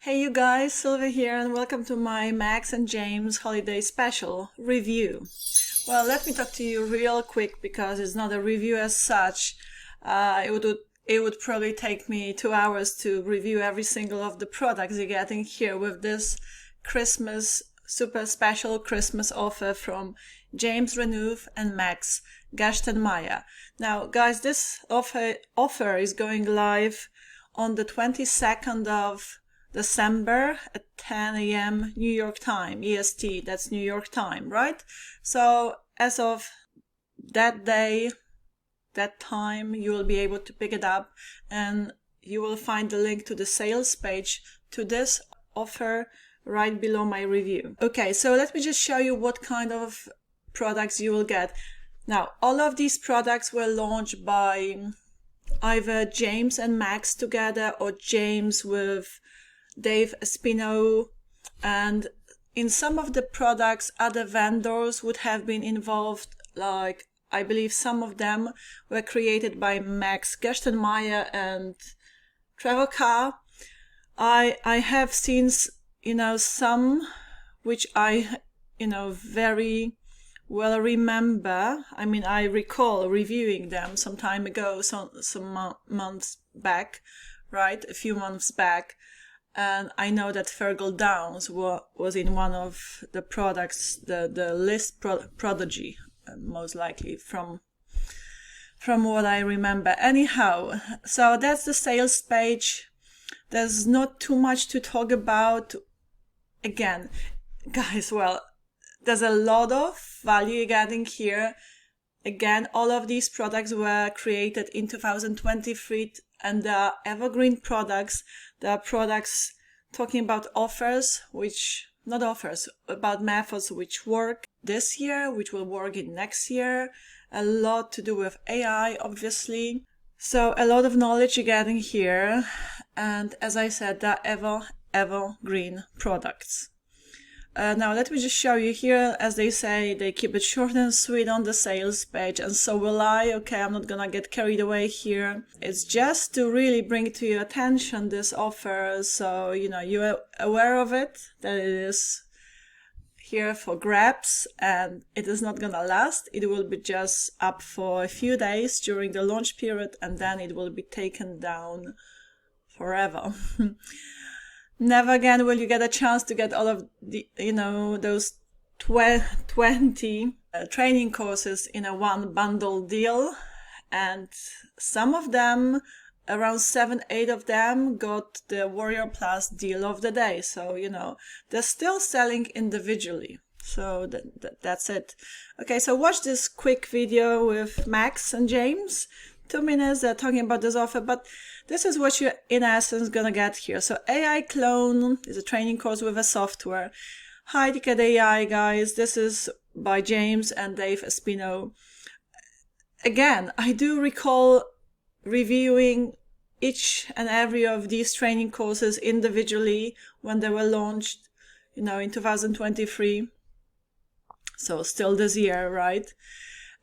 Hey you guys, Sylvia here and welcome to my Max and James holiday special review. Well, let me talk to you real quick because it's not a review as such. It would probably take me 2 hours to review every single of the products you're getting here with this Christmas super special Christmas offer from James Renouve and Max Maya. Now guys, this offer is going live on the 22nd of December at 10 a.m. New York time, EST, that's New York time, right? So as of that day, that time, you will be able to pick it up and you will find the link to the sales page to this offer right below my review. Okay, so let me just show you what kind of products you will get. Now, all of these products were launched by either James and Max together or James with Dave Espino, and in some of the products other vendors would have been involved, like I believe some of them were created by Max Gerstenmaier and Trevor Carr. I have seen some which I very well remember. I mean, I recall reviewing them some time ago, some months back, right, a few months back. And I know that Fergal Downs was in one of the products, the list prodigy, most likely from what I remember. Anyhow, so that's the sales page. There's not too much to talk about. Again, guys, well, there's a lot of value you're getting here. Again, all of these products were created in 2023 and they are evergreen products. They are products talking about offers, about methods which work this year, which will work in next year. A lot to do with AI, obviously. So a lot of knowledge you're getting here. And as I said, they're evergreen products. Now let me just show you here, as they say, they keep it short and sweet on the sales page, and so will I. Okay, I'm not gonna get carried away here. It's just to really bring to your attention this offer, so you're aware of it, that it is here for grabs and it is not gonna last. It will be just up for a few days during the launch period and then it will be taken down forever. Never again will you get a chance to get all of the, those 20 training courses in a one bundle deal. And some of them, around 7-8 of them, got the Warrior Plus deal of the day. So, they're still selling individually. So that's it. Okay, so watch this quick video with Max and James. 2 minutes, they're talking about this offer, but this is what you're in essence gonna get here. So AI Clone is a training course with a software. High Ticket AI, guys. This is by James and Dave Espino. Again, I do recall reviewing each and every of these training courses individually when they were launched, in 2023. So still this year, right?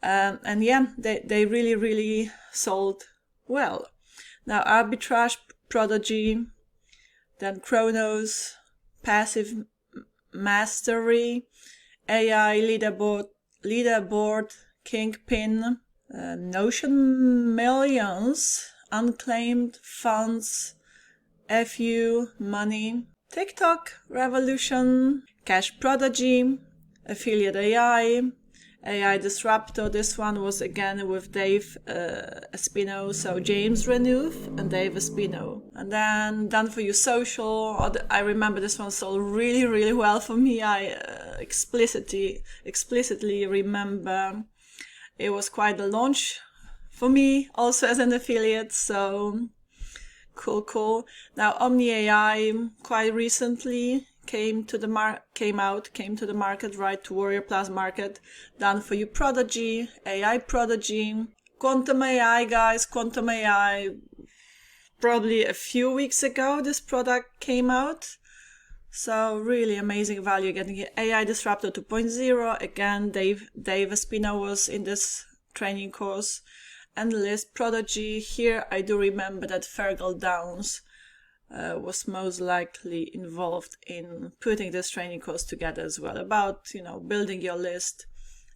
And yeah, they really, really sold well. Now, Arbitrage Prodigy, then Chronos, Passive Mastery, AI Leaderboard, Kingpin, Notion Millions, Unclaimed Funds, FU Money, TikTok Revolution, Cash Prodigy, Affiliate AI Disruptor. This one was again with Dave Espino, so James Renouve and Dave Espino. And then Done For You Social. I remember this one sold really, really well for me. I explicitly remember it was quite a launch for me, also as an affiliate. So cool. Now Omni AI quite recently came to the market, right, to Warrior Plus market. Done For You Prodigy, AI Prodigy, Quantum AI, guys. Quantum AI, probably a few weeks ago this product came out. So really amazing value getting here. AI Disruptor 2.0, again, Dave Espino was in this training course. And List Prodigy, here I do remember that Fergal Downs was most likely involved in putting this training course together as well, about, you know, building your list,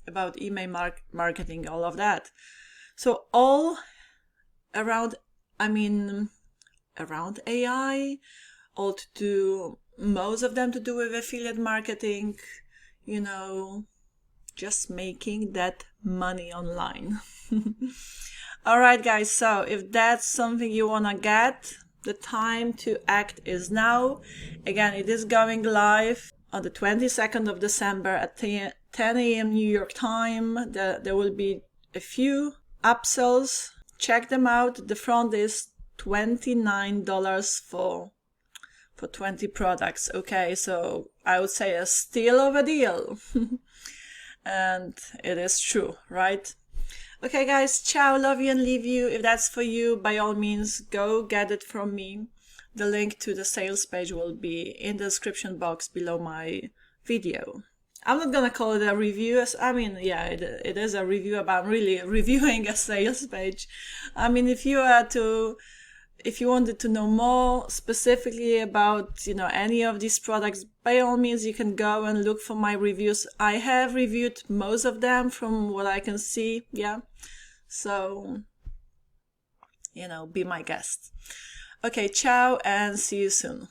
about email marketing, all of that. So all around, around AI, all to do, most of them to do with affiliate marketing, you know, just making that money online. All right, guys, so if that's something you want to get, the time to act is now. Again, it is going live on the 22nd of December at 10 a.m. New York time. There will be a few upsells. Check them out. The front is $29 for 20 products. Okay, so I would say a steal of a deal. And it is true, right? Okay, guys, ciao, love you and leave you. If that's for you, by all means, go get it from me. The link to the sales page will be in the description box below my video. I'm not gonna call it a review, it is a review, but I'm really reviewing a sales page. I mean, if you wanted to know more specifically about, you know, any of these products, by all means, you can go and look for my reviews. I have reviewed most of them from what I can see. Yeah. So, you know, be my guest. Okay, ciao and see you soon.